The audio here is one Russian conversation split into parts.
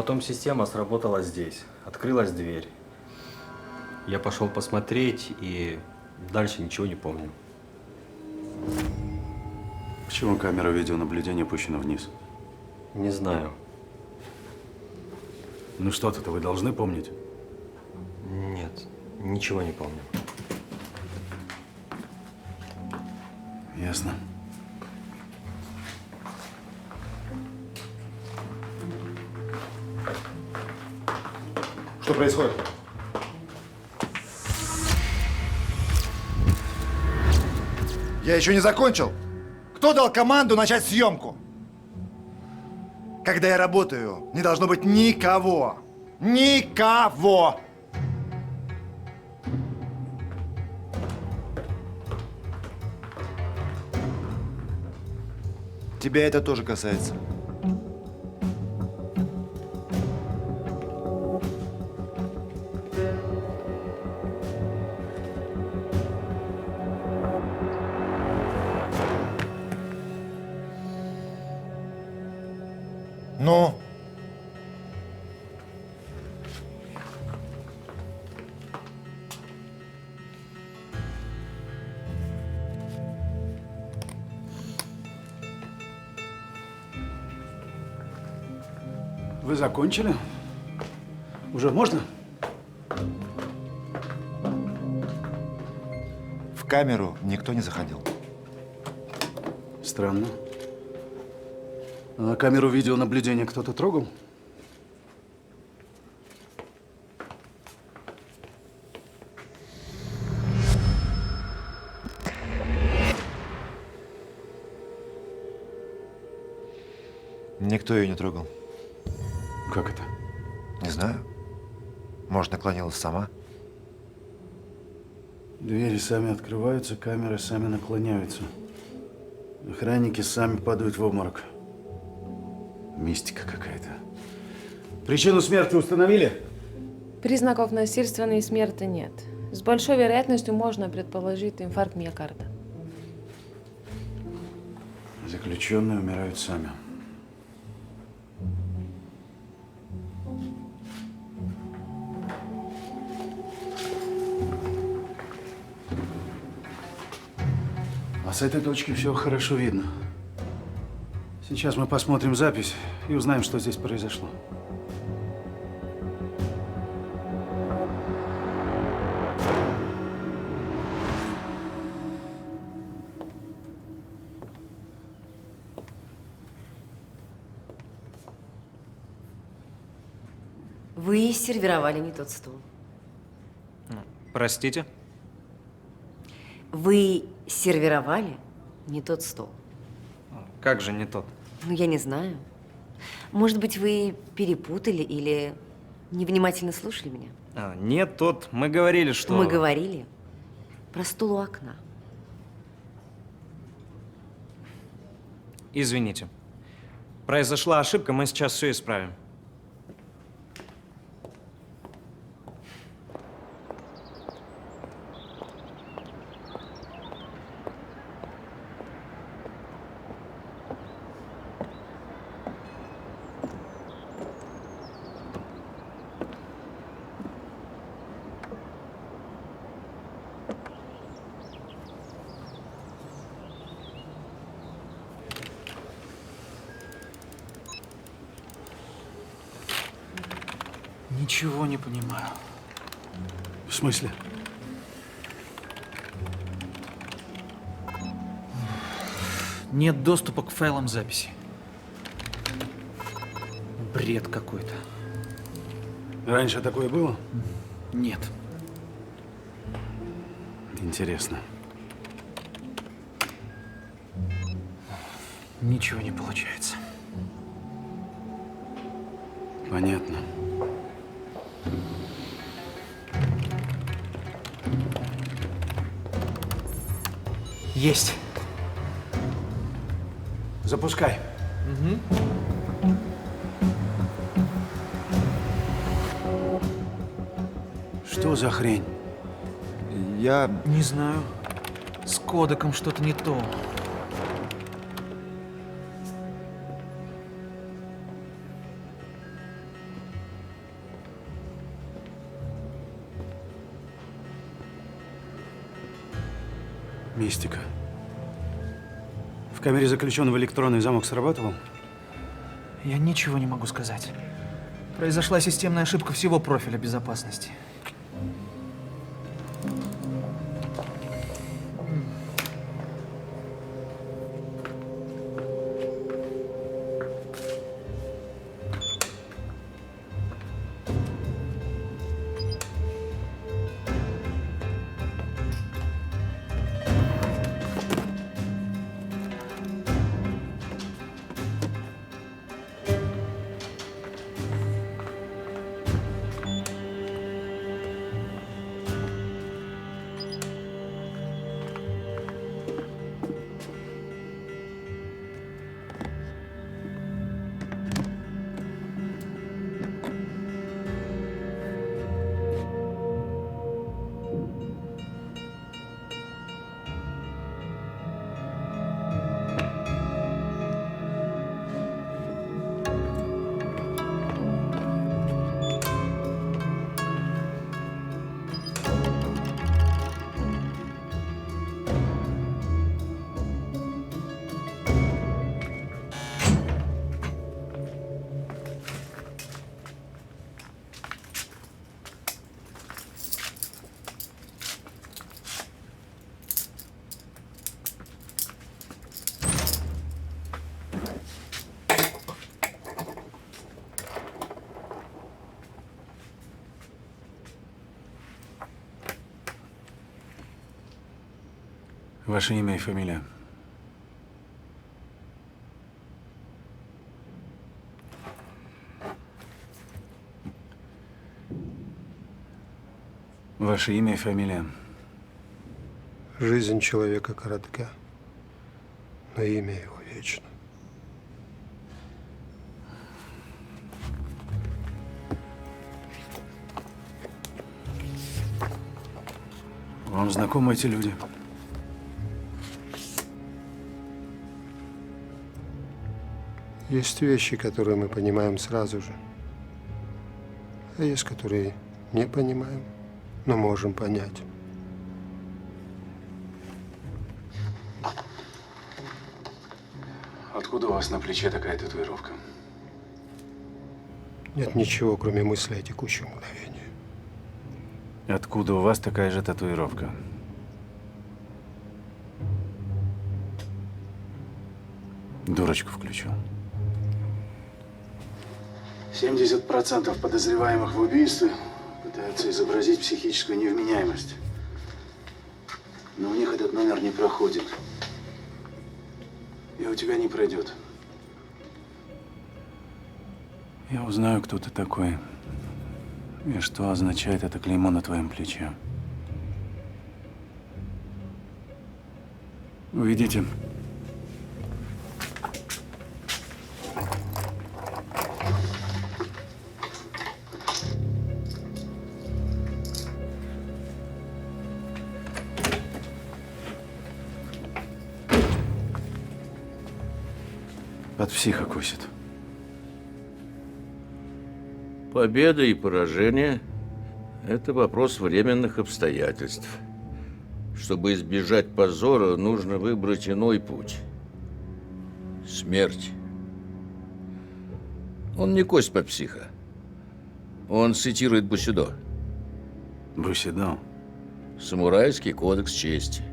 потом система сработала здесь. Открылась дверь. Я пошел посмотреть и дальше ничего не помню. Почему камера видеонаблюдения опущена вниз? Не знаю. Ну что-то вы должны помнить. Нет, ничего не помню. Ясно. Что происходит? Я еще не закончил. Кто дал команду начать съемку? Когда я работаю, не должно быть никого. Никого! Тебя это тоже касается. Ну? Вы закончили? Уже можно? В камеру никто не заходил. Странно. А камеру видеонаблюдения кто-то трогал? Никто ее не трогал. Как это? Не знаю. Может, наклонилась сама? Двери сами открываются, камеры сами наклоняются. Охранники сами падают в обморок. Мистика какая-то. Причину смерти установили? Признаков насильственной смерти нет. С большой вероятностью можно предположить инфаркт миокарда. Заключенные умирают сами. А с этой точки все хорошо видно. Сейчас мы посмотрим запись и узнаем, что здесь произошло. Вы сервировали не тот стол. Простите? Вы сервировали не тот стол. Как же не тот? Ну, я не знаю. Может быть, вы перепутали или невнимательно слушали меня? Нет, тот. Мы говорили, что… Мы говорили про стол у окна. Извините. Произошла ошибка, мы сейчас все исправим. Ничего не понимаю. В смысле? Нет доступа к файлам записи. Бред какой-то. Раньше такое было? Нет. Интересно. Ничего не получается. Понятно. Есть. Запускай. Что за хрень? Я... Не знаю. С кодеком что-то не то. Мистика. В камере заключенного электронный замок срабатывал? Я ничего не могу сказать. Произошла системная ошибка всего профиля безопасности. Ваше имя и фамилия? Ваше имя и фамилия? Жизнь человека коротка, но имя его вечно. Вам знакомы эти люди? Есть вещи, которые мы понимаем сразу же, а есть, которые не понимаем, но можем понять. Откуда у вас на плече такая татуировка? Нет ничего, кроме мысли о текущем мгновении. Откуда у вас такая же татуировка? Дурочку включу. 70% подозреваемых в убийстве пытаются изобразить психическую невменяемость. Но у них этот номер не проходит. И у тебя не пройдет. Я узнаю, кто ты такой. И что означает это клеймо на твоем плече. Уйдите. От психа косит. Победа и поражение – это вопрос временных обстоятельств. Чтобы избежать позора, нужно выбрать иной путь. Смерть. Он не кость под психа. Он цитирует Бусидо. Бусидо? Самурайский кодекс чести.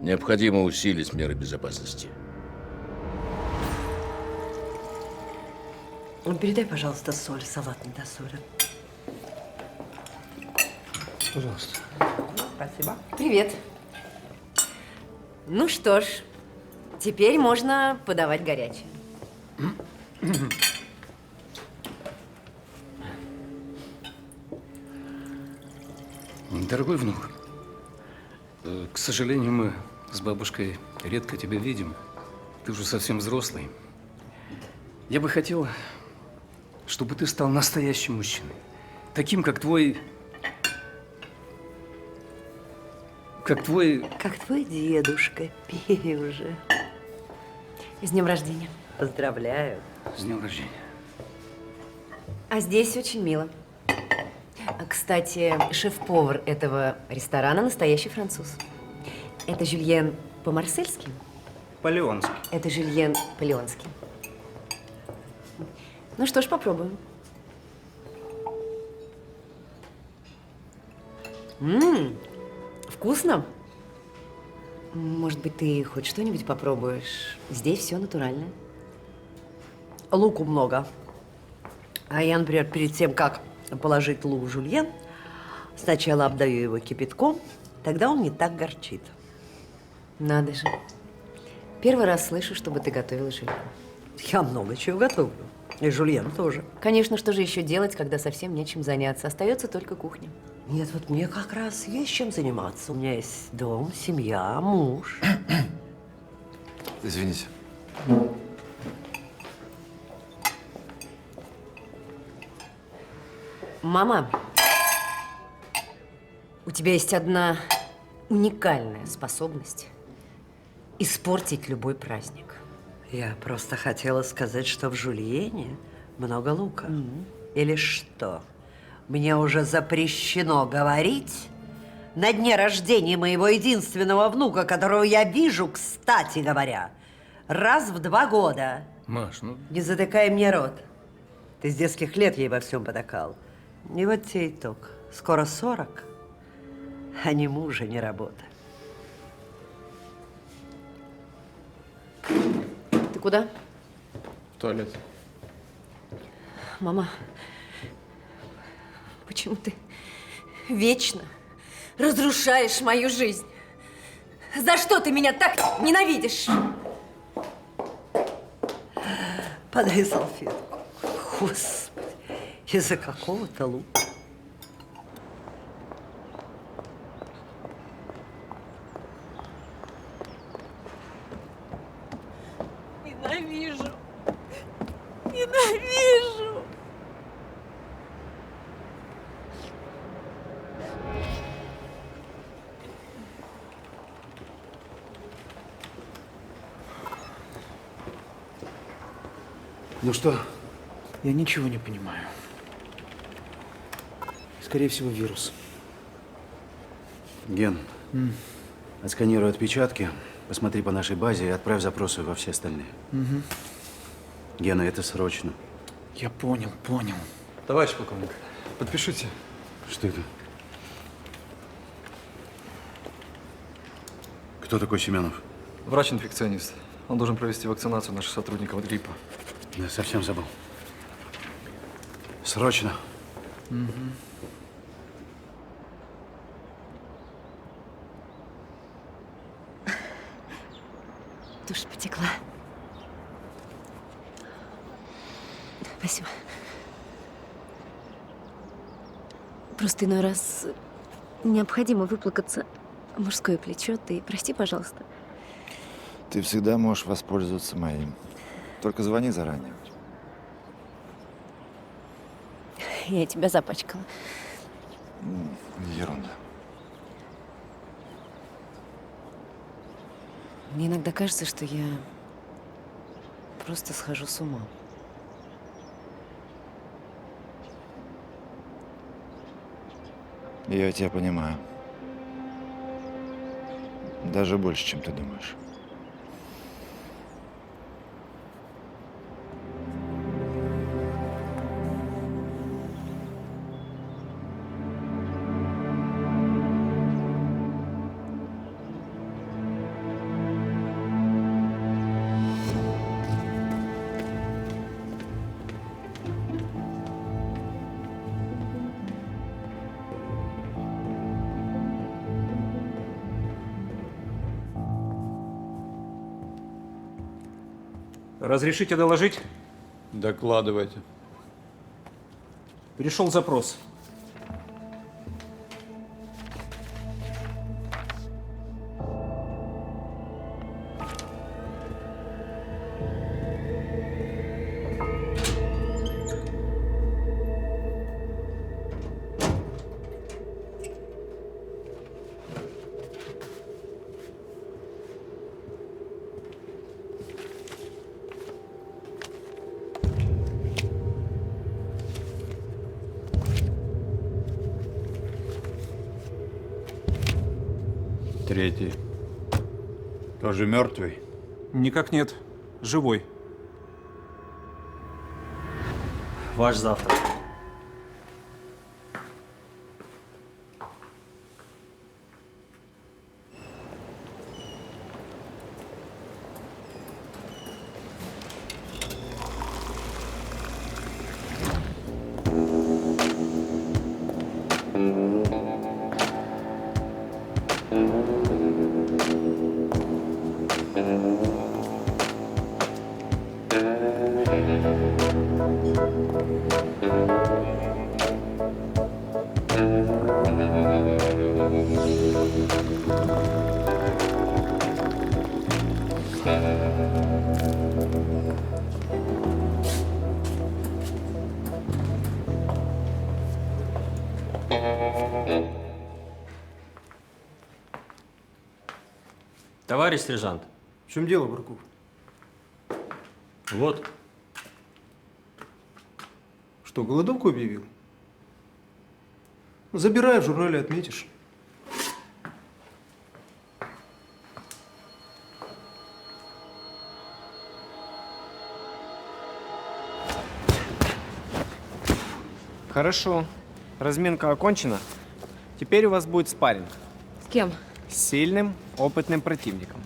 Необходимо усилить меры безопасности. Передай, пожалуйста, соль, салат не до соли. Пожалуйста. Спасибо. Привет. Ну что ж, теперь можно подавать горячее. Дорогой внук, к сожалению, мы с бабушкой редко тебя видим. Ты уже совсем взрослый. Я бы хотел, чтобы ты стал настоящим мужчиной. Таким, как твой... Как твой дедушка. Пей уже. С днем рождения. Поздравляю. С днем рождения. А здесь очень мило. Кстати, шеф-повар этого ресторана настоящий француз. Это Жюльен по-марсельски? По-леонски. Это Жюльен по-леонски. Ну что ж, попробуем. Вкусно. Может быть, ты хоть что-нибудь попробуешь? Здесь все натурально. Луку много. А я, например, перед тем, как положить лук в жульен, сначала обдаю его кипятком, тогда он не так горчит. Надо же. Первый раз слышу, чтобы ты готовила жюльен. Я много чего готовлю. И жульен тоже. Конечно, что же еще делать, когда совсем нечем заняться? Остается только кухня. Нет, вот мне как раз есть чем заниматься. У меня есть дом, семья, муж. Извините. Мама, у тебя есть одна уникальная способность испортить любой праздник. Я просто хотела сказать, что в жульене много лука. Или что? Мне уже запрещено говорить на дне рождения моего единственного внука, которого я вижу, кстати говоря, раз в 2 года. Маш, ну... Не затыкай мне рот. Ты с детских лет ей во всем потакал. И вот тебе итог. Скоро 40, а ни мужа, ни работы. Ты куда? В туалет. Мама, почему ты вечно разрушаешь мою жизнь? За что ты меня так ненавидишь? Подай салфетку. Господи, из-за какого-то лука. Ненавижу. Ненавижу. Ну что? Я ничего не понимаю. Скорее всего, вирус. Ген, отсканируй отпечатки, посмотри по нашей базе и отправь запросы во все остальные. Гена, это срочно. Я понял. Товарищ полковник, подпишите. Что это? Кто такой Семенов? Врач-инфекционист. Он должен провести вакцинацию наших сотрудников от гриппа. Я совсем забыл. Срочно. Тушь потекла. Спасибо. Просто иной раз необходимо выплакаться в мужское плечо. Ты прости, пожалуйста. Ты всегда можешь воспользоваться моим. Только звони заранее. Я тебя запачкала. Ерунда. Мне иногда кажется, что я просто схожу с ума. Я тебя понимаю. Даже больше, чем ты думаешь. Разрешите доложить? Докладывайте. Пришел запрос. Третий. Тоже мертвый? Никак нет. Живой. Ваш завтрак. Товарищ сержант. В чем дело, Бурков? Вот. Что, голодовку объявил? Забирай, в журнале отметишь. Хорошо. Разминка окончена. Теперь у вас будет спарринг. С кем? С сильным, опытным противником.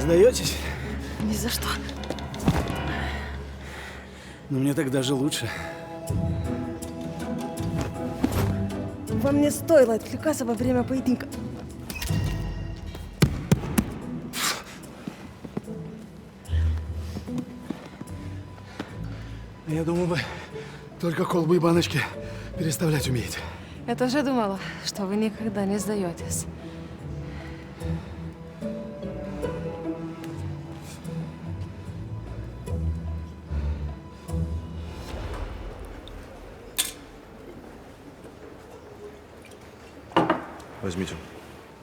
Сдаетесь? Ни за что. Но мне так даже лучше. Вам не стоило отвлекаться во время поединка. Я думал, вы только колбы и баночки переставлять умеете. Я тоже думала, что вы никогда не сдаетесь. Возьмите.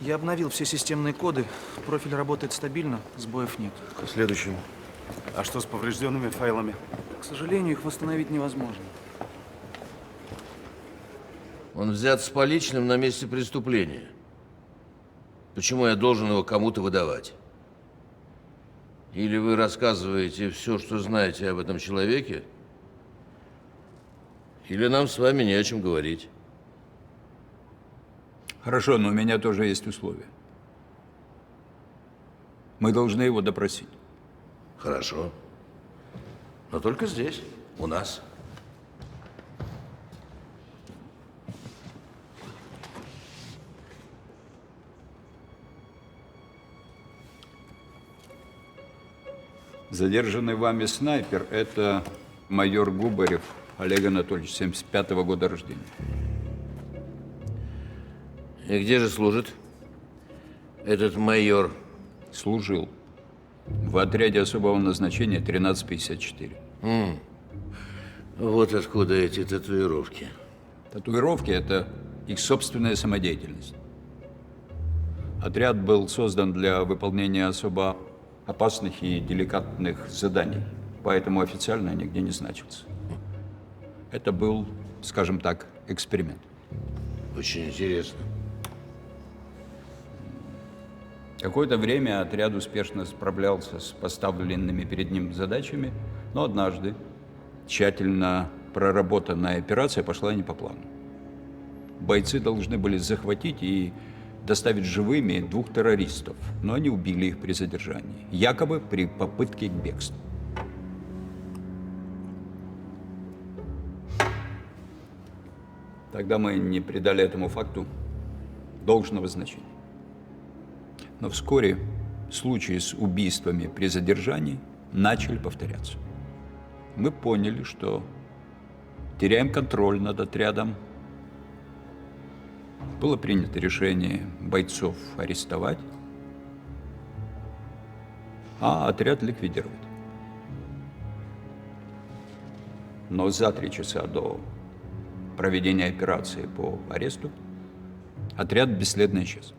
Я обновил все системные коды. Профиль работает стабильно, сбоев нет. К следующему. А что с поврежденными файлами? К сожалению, их восстановить невозможно. Он взят с поличным на месте преступления. Почему я должен его кому-то выдавать? Или вы рассказываете все, что знаете об этом человеке, или нам с вами не о чем говорить. Хорошо, но у меня тоже есть условия. Мы должны его допросить. Хорошо. Но только здесь, у нас. Задержанный вами снайпер – это майор Губарев Олег Анатольевич, 75-го года рождения. И где же служит этот майор? Вот откуда эти татуировки. Татуировки – это их собственная самодеятельность. Отряд был создан для выполнения особо опасных и деликатных заданий, поэтому официально нигде не значился. Это был, скажем так, эксперимент. Очень интересно. Какое-то время отряд успешно справлялся с поставленными перед ним задачами, но однажды тщательно проработанная операция пошла не по плану. Бойцы должны были захватить и доставить живыми 2 террористов, но они убили их при задержании, якобы при попытке к бегству. Тогда мы не придали этому факту должного значения. Но вскоре случаи с убийствами при задержании начали повторяться. Мы поняли, что теряем контроль над отрядом. Было принято решение бойцов арестовать, а отряд ликвидировать. Но за 3 часа до проведения операции по аресту отряд бесследно исчез.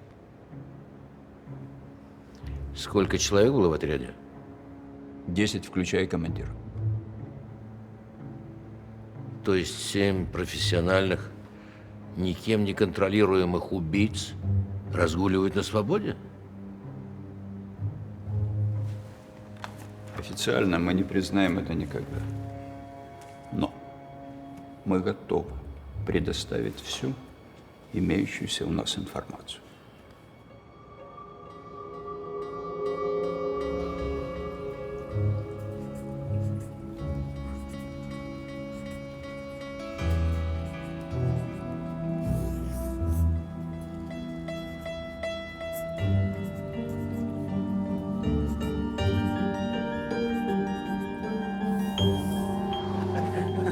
Сколько человек было в отряде? 10, включая командира. То есть 7 профессиональных, никем не контролируемых убийц разгуливают на свободе? Официально мы не признаем это никогда. Но мы готовы предоставить всю имеющуюся у нас информацию.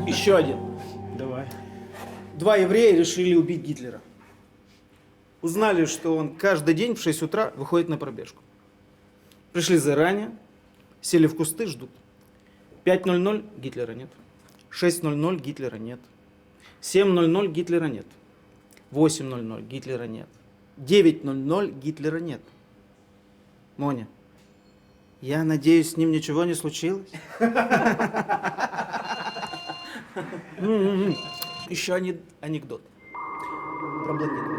Еще один. Давай. 2 еврея решили убить Гитлера. Узнали, что он каждый день в 6 утра выходит на пробежку. Пришли заранее, сели в кусты, ждут. 5:00 Гитлера нет. 6:00 Гитлера нет. 7:00 Гитлера нет. 8:00 Гитлера нет. 9:00 Гитлера нет. Моня, я надеюсь, с ним ничего не случилось? Еще анекдот. Про блондинку.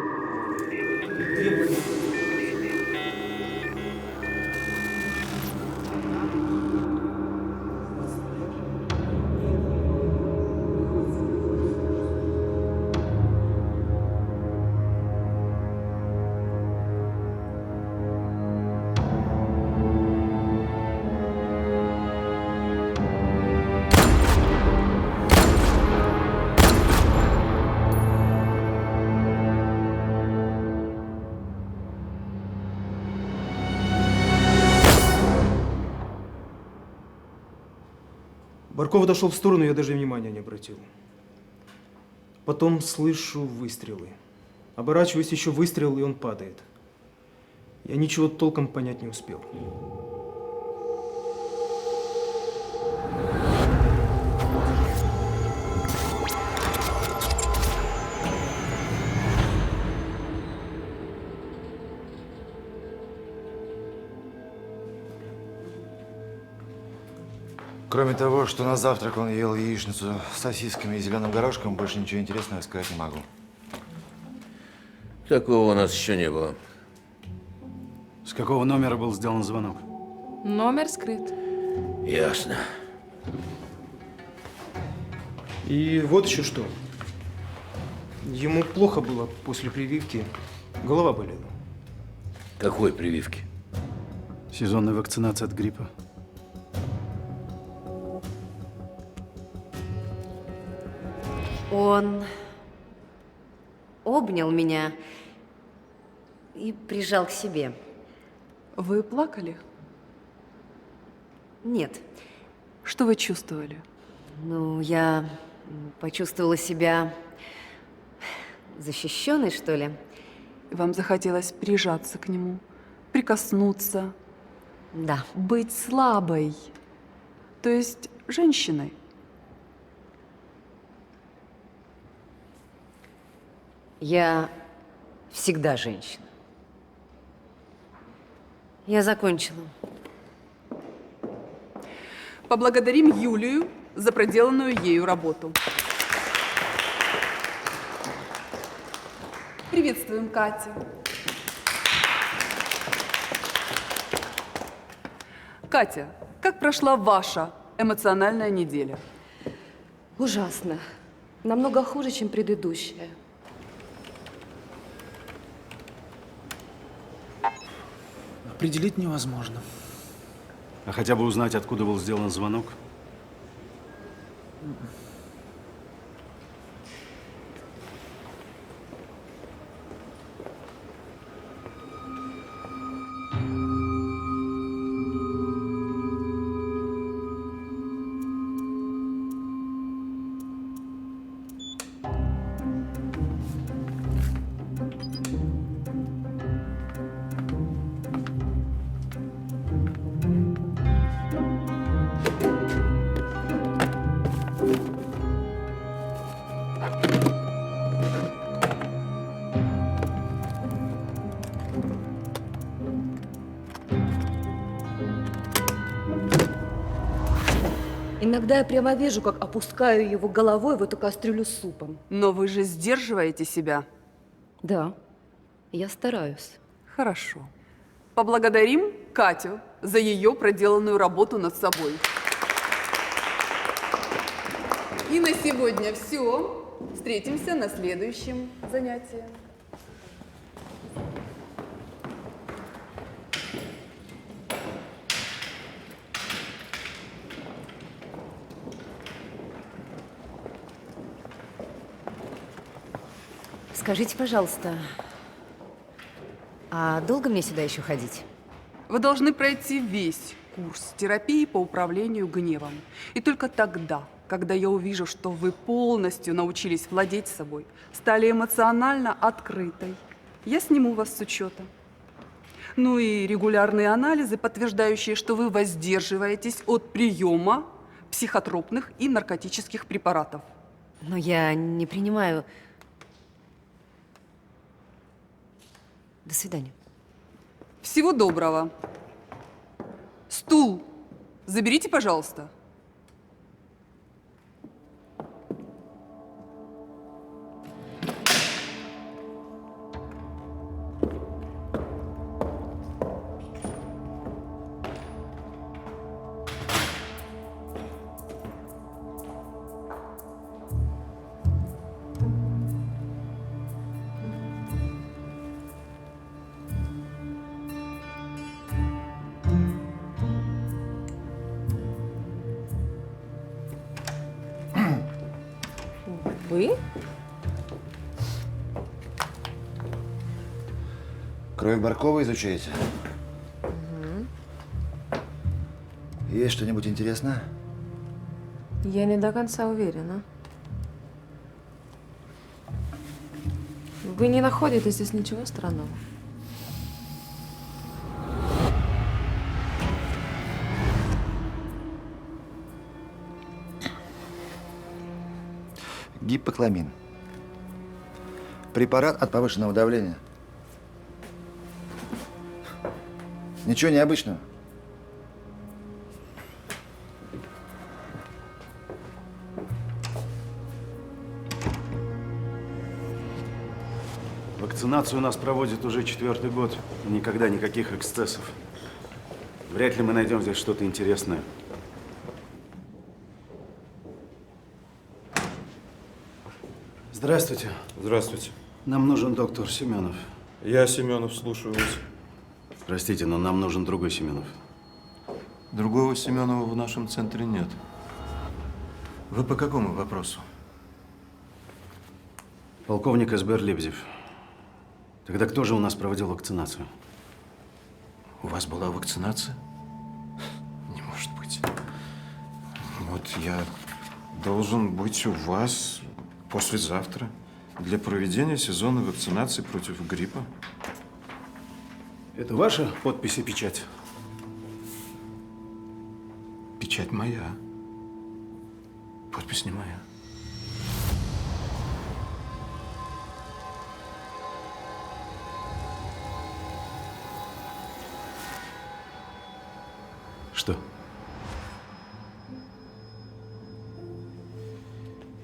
Барков отошел в сторону, я даже внимания не обратил. Потом слышу выстрелы. Оборачиваюсь, еще выстрел, и он падает. Я ничего толком понять не успел. Кроме того, что на завтрак он ел яичницу с сосисками и зеленым горошком, больше ничего интересного сказать не могу. Такого у нас еще не было. С какого номера был сделан звонок? Номер скрыт. Ясно. И вот еще что. Ему плохо было после прививки. Голова болела. Какой прививки? Сезонная вакцинация от гриппа. Он обнял меня и прижал к себе. Вы плакали? Нет. Что вы чувствовали? Ну, я почувствовала себя защищенной, что ли. Вам захотелось прижаться к нему, прикоснуться. Да. Быть слабой, то есть женщиной. Я всегда женщина. Я закончила. Поблагодарим Юлию за проделанную ею работу. Приветствуем Катю. Катя, как прошла ваша эмоциональная неделя? Ужасно. Намного хуже, чем предыдущая. Определить невозможно. А хотя бы узнать, откуда был сделан звонок? Иногда я прямо вижу, как опускаю его головой в эту кастрюлю с супом. Но вы же сдерживаете себя. Да, я стараюсь. Хорошо. Поблагодарим Катю за ее проделанную работу над собой. И на сегодня все. Встретимся на следующем занятии. Скажите, пожалуйста, а долго мне сюда еще ходить? Вы должны пройти весь курс терапии по управлению гневом. И только тогда, когда я увижу, что вы полностью научились владеть собой, стали эмоционально открытой, я сниму вас с учета. Ну и регулярные анализы, подтверждающие, что вы воздерживаетесь от приема психотропных и наркотических препаратов. Но я не принимаю... До свидания. Всего доброго. Стул заберите, пожалуйста. Вы? Кровь Баркова изучаете? Есть что-нибудь интересное? Я не до конца уверена. Вы не находите здесь ничего странного? Гипокламин. Препарат от повышенного давления. Ничего необычного. Вакцинацию у нас проводят уже 4-й год. Никогда никаких эксцессов. Вряд ли мы найдем здесь что-то интересное. Здравствуйте. Здравствуйте. Нам нужен доктор Семенов. Я Семенов, слушаю вас. Простите, но нам нужен другой Семенов. Другого Семенова в нашем центре нет. Вы по какому вопросу? Полковник СБР Лебедев. Тогда кто же у нас проводил вакцинацию? У вас была вакцинация? Не может быть. Вот я должен быть у вас послезавтра для проведения сезонной вакцинации против гриппа. Это ваша подпись и печать? Печать моя. Подпись не моя.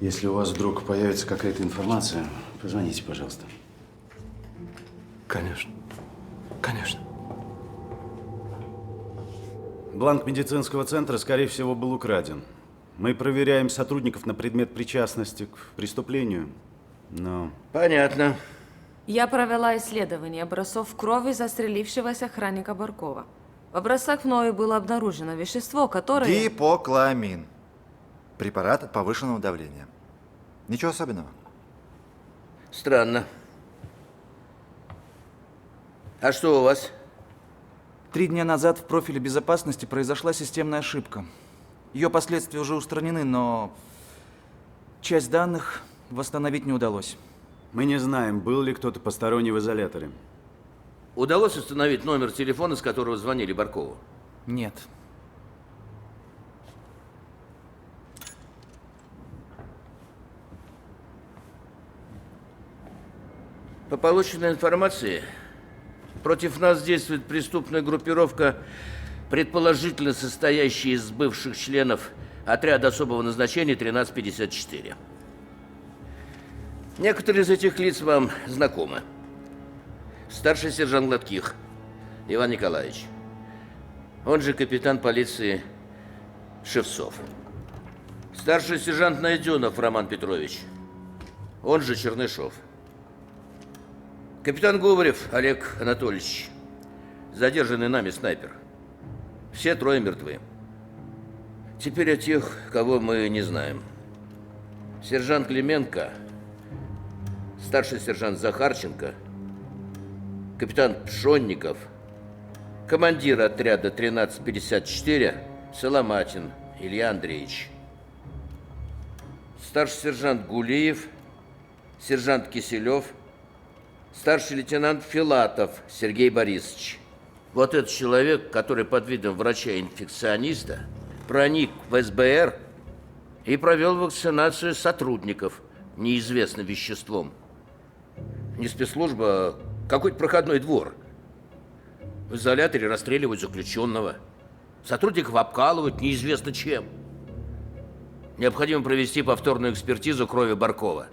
Если у вас вдруг появится какая-то информация, позвоните, пожалуйста. Конечно. Конечно. Бланк медицинского центра, скорее всего, был украден. Мы проверяем сотрудников на предмет причастности к преступлению, но... Понятно. Я провела исследование образцов крови застрелившегося охранника Баркова. В образцах вновь было обнаружено вещество, которое... Гипокламин. Препарат от повышенного давления. Ничего особенного. Странно. А что у вас? 3 дня назад в профиле безопасности произошла системная ошибка. Ее последствия уже устранены, но часть данных восстановить не удалось. Мы не знаем, был ли кто-то посторонний в изоляторе. Удалось установить номер телефона, с которого звонили Баркову? Нет. По полученной информации, против нас действует преступная группировка, предположительно состоящая из бывших членов отряда особого назначения 1354. Некоторые из этих лиц вам знакомы. Старший сержант Гладких Иван Николаевич, он же капитан полиции Шевцов. Старший сержант Найденов Роман Петрович, он же Чернышов. Капитан Говорев Олег Анатольевич, задержанный нами снайпер. Все 3 мертвы. Теперь о тех, кого мы не знаем. Сержант Клименко, старший сержант Захарченко, капитан Пшонников, командир отряда 1354 Соломатин Илья Андреевич, старший сержант Гулиев, сержант Киселев, старший лейтенант Филатов Сергей Борисович. Вот этот человек, который под видом врача-инфекциониста проник в СБР и провел вакцинацию сотрудников неизвестным веществом. Не спецслужба, а какой-то проходной двор. В изоляторе расстреливают заключенного. Сотрудников обкалывают неизвестно чем. Необходимо провести повторную экспертизу крови Баркова.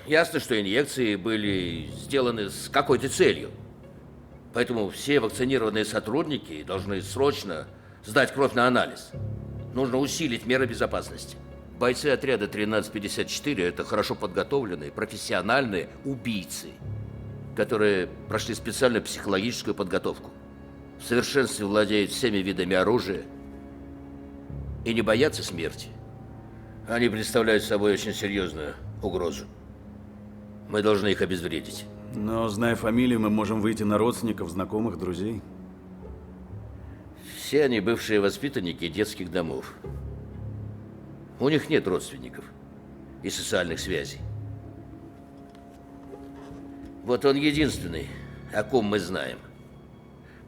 Ясно, что инъекции были сделаны с какой-то целью. Поэтому все вакцинированные сотрудники должны срочно сдать кровь на анализ. Нужно усилить меры безопасности. Бойцы отряда 1354 – это хорошо подготовленные, профессиональные убийцы, которые прошли специальную психологическую подготовку, в совершенстве владеют всеми видами оружия и не боятся смерти. Они представляют собой очень серьезную угрозу. Мы должны их обезвредить. Но, зная фамилию, мы можем выйти на родственников, знакомых, друзей. Все они бывшие воспитанники детских домов. У них нет родственников и социальных связей. Вот он единственный, о ком мы знаем.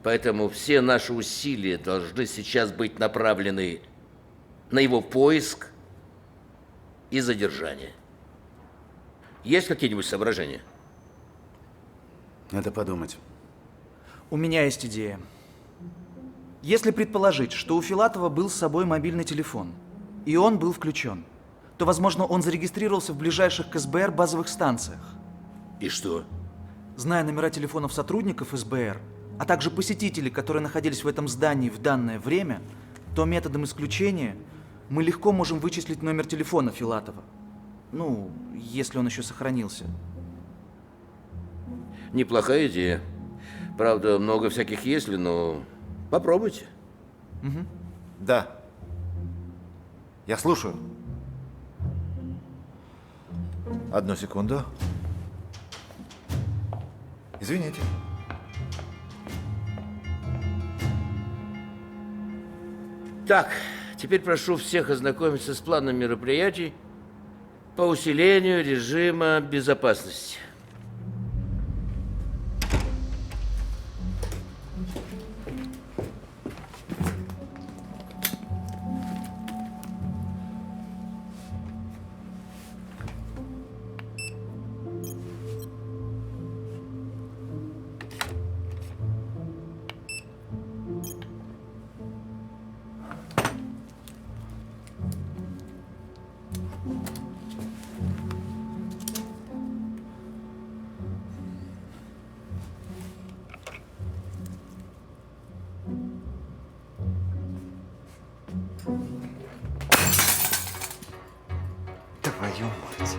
Поэтому все наши усилия должны сейчас быть направлены на его поиск и задержание. Есть какие-нибудь соображения? Надо подумать. У меня есть идея. Если предположить, что у Филатова был с собой мобильный телефон, и он был включен, то, возможно, он зарегистрировался в ближайших к СБР базовых станциях. И что? Зная номера телефонов сотрудников СБР, а также посетителей, которые находились в этом здании в данное время, то методом исключения мы легко можем вычислить номер телефона Филатова. Ну, если он еще сохранился. Неплохая идея. Правда, много всяких «если», но попробуйте. Угу. Да. Я слушаю. Одну секунду. Извините. Так, теперь прошу всех ознакомиться с планом мероприятий по усилению режима безопасности. Твою мать.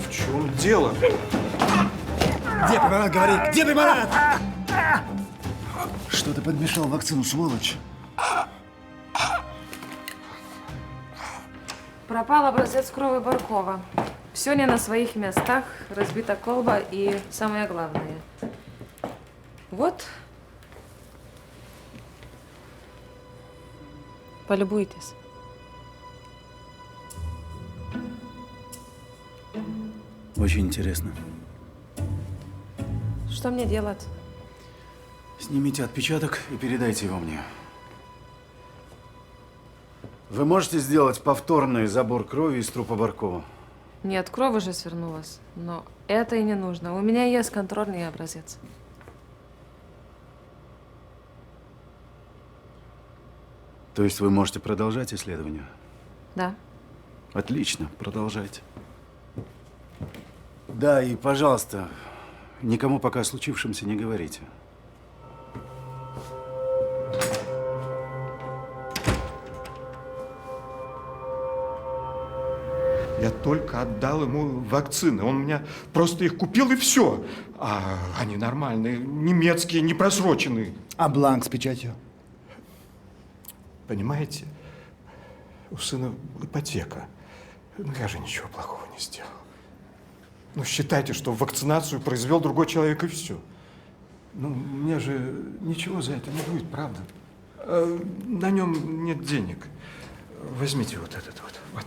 В чем дело? Где препарат, говори? Где препарат? Что ты подмешал в вакцину, сволочь? Пропал образец крови Баркова. Все не на своих местах, разбита колба и самое главное. Вот. Полюбуйтесь. Очень интересно. Что мне делать? Снимите отпечаток и передайте его мне. Вы можете сделать повторный забор крови из трупа Баркова? Нет, кровь уже свернулась. Но это и не нужно. У меня есть контрольный образец. То есть вы можете продолжать исследование? Да. Отлично, продолжайте. Да, и, пожалуйста, никому пока о случившемся не говорите. Я только отдал ему вакцины. Он у меня просто их купил и все. А они нормальные, немецкие, не просроченные. А бланк с печатью? Понимаете, у сына ипотека. Ну, я же ничего плохого не сделал. Ну, считайте, что вакцинацию произвел другой человек, и все. Ну, мне же ничего за это не будет, правда? На нем нет денег. Возьмите вот этот вот. Вот.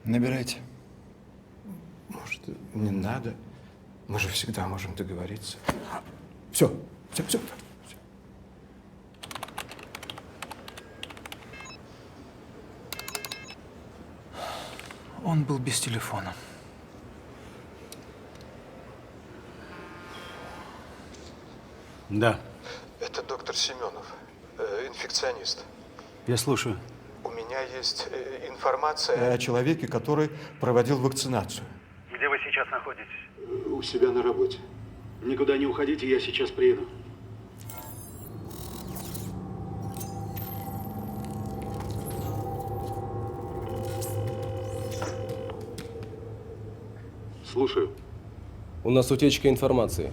Набирайте. Может, не надо? Мы же всегда можем договориться. Все. Он был без телефона. Да. Это доктор Семенов, инфекционист. Я слушаю. У меня есть информация о человеке, который проводил вакцинацию. Где вы сейчас находитесь? У себя на работе. Никуда не уходите, я сейчас приеду. Слушаю. У нас утечка информации.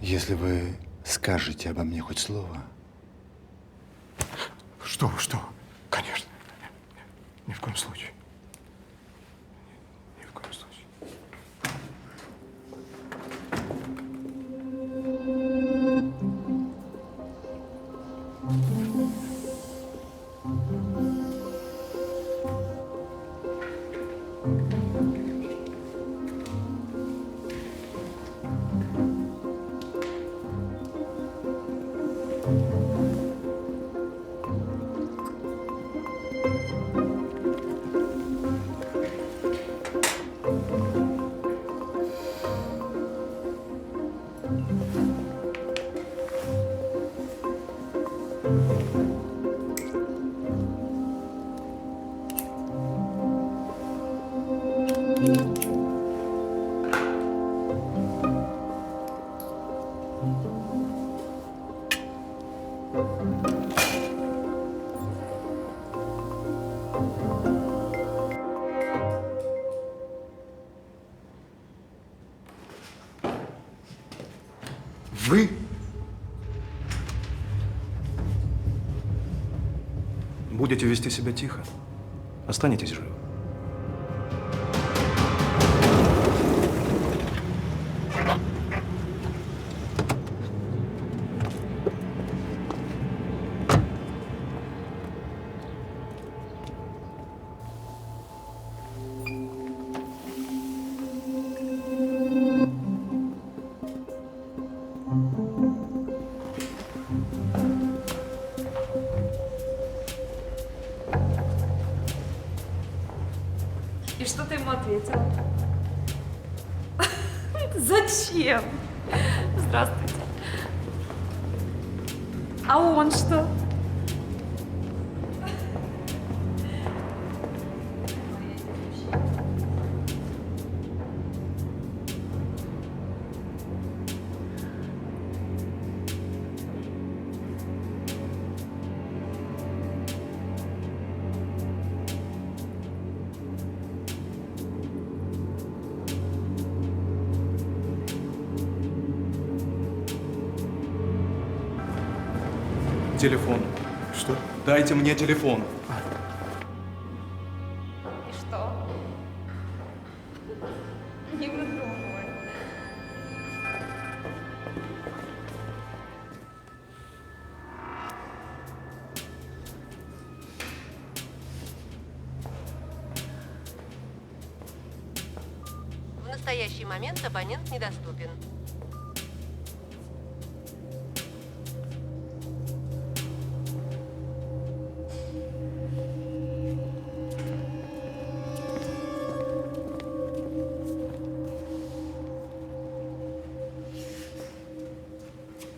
Если вы скажете обо мне хоть слово. Что? Конечно. Ни в коем случае. Ни в коем случае. Вы? Будете вести себя тихо, останетесь живы. И что ты ему ответила? Зачем? Здравствуйте. А он что? Телефон. Что? Дайте мне телефон. И что? Не выдумывай. В настоящий момент абонент недоступен.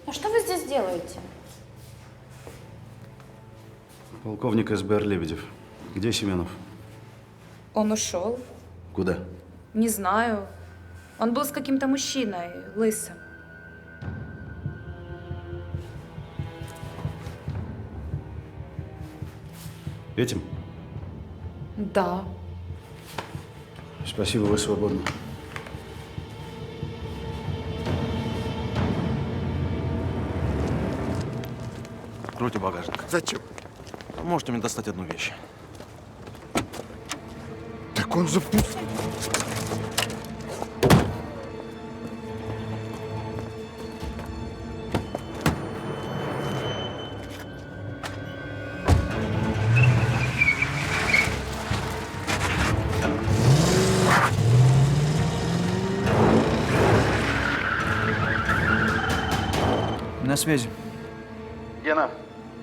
А что вы здесь делаете? Полковник СБР Лебедев. Где Семенов? Он ушел. Куда? Не знаю. Он был с каким-то мужчиной, лысым. Этим? Да. Спасибо, вы свободны. Откройте багажник. Зачем? Можете мне достать одну вещь. Так он же пуст. На связи. Гена,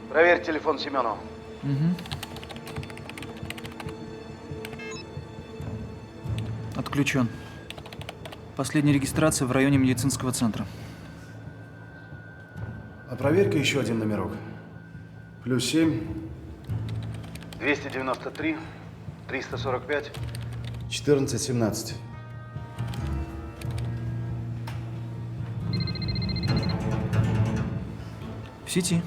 проверь телефон Семенова. Отключен. Последняя регистрация в районе медицинского центра. А проверь-ка еще один номерок. +7 293 345 14 17. В сети.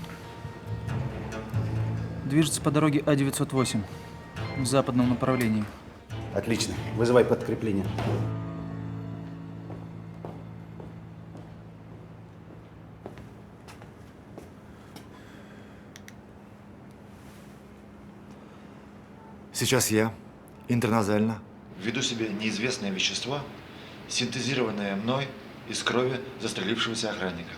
Движется по дороге А-908 в западном направлении. Отлично. Вызывай подкрепление. Сейчас я интерназально введу себе неизвестное вещество, синтезированное мной из крови застрелившегося охранника.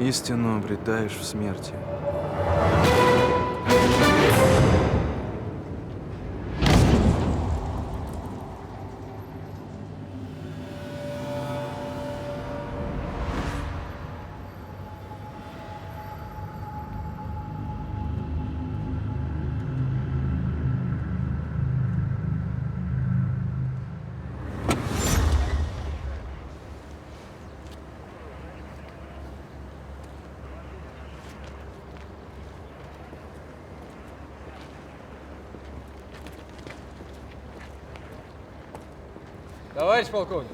Истину обретаешь в смерти. Товарищ полковник,